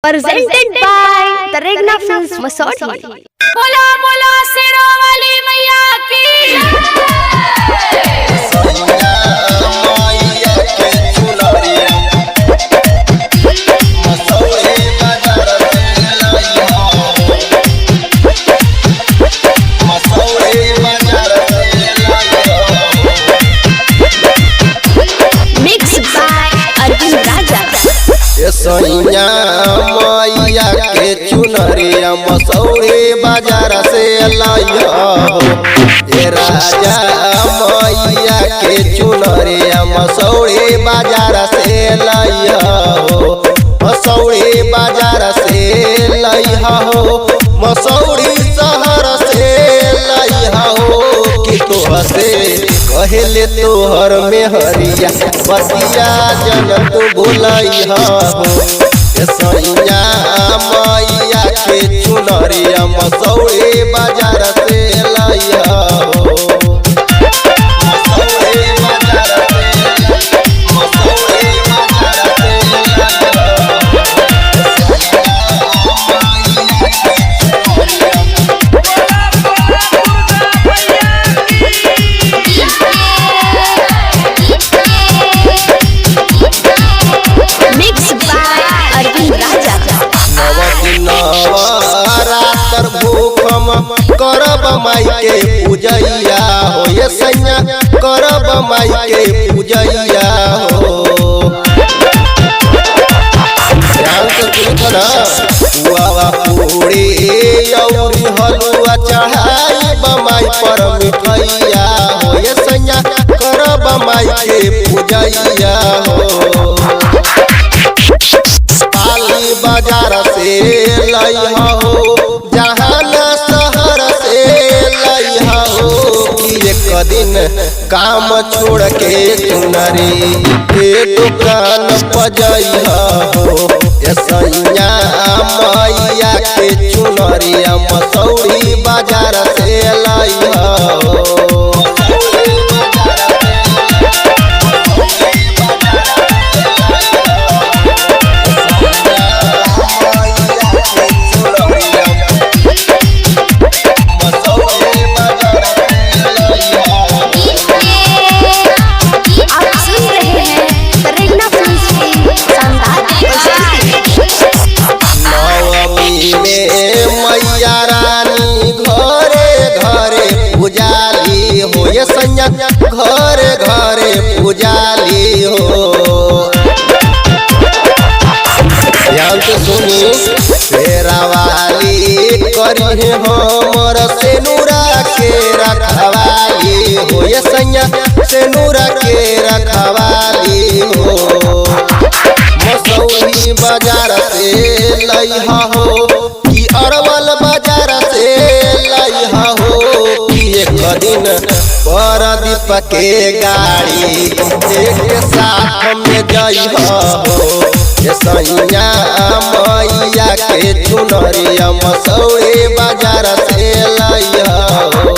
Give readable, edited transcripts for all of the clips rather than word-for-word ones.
Presented by the Regna Films Masodi. बोला बोला शेरों वाली मैया की Mixed by Arvind Raja. सैया मैया के चुनरिया मसौरी बाजार से लाइया हो ए राजा मैया के चुनरिया मसौरी बाजार से लाइया हो मसौरी बाजार से लाइया हो मसौरी शहर से लाइया हो कि तोह से कहले तोहर में हरिया बतिया जन तू भुलैया हो सैया मैया के चुनरिया मसौरी बाजार से लाइया हो मसौरी बाजार से मसौरी बाजार से Mixed by Arvind Raja. रातर भूखम करब माई के पूजैया हो ये सैया करब माई के पूजैया हो पूरी औरी हलुआ चढ़ाई बमाई पर मिठैया हो ये सैया करब माई के पूजैया हो पाली बाजार से लइहा हो जहान शहर से लइहा हो कि एक दिन काम छोड़ के चुनरी के दुकान पजैहा हो ये सैया मैया के चुनरिया मसौरी बाजार से लइहा हो आप सुन रहे हैं the Regna Films की शानदार प्रस्तुति। नवमी में मैया रानी घरे घरे पुजाली हो ये सैया घरे घरे पुजाली हो ध्यान से सुनी शेरावाली करी हमर सेनुरा के रखवाली हो ये सैया सेनुरा के रखवाली हो मसौरी बाजार से लइहा हो कि अरवल बाजार से लइहा हो कि एक दिन परदीप के गाड़ी एक साथ में जइहा हो ये सैया मैया के चुनरिया मसौरी बाजार से लइहा हो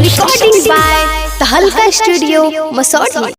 Recording by the Halka Studio Masodi.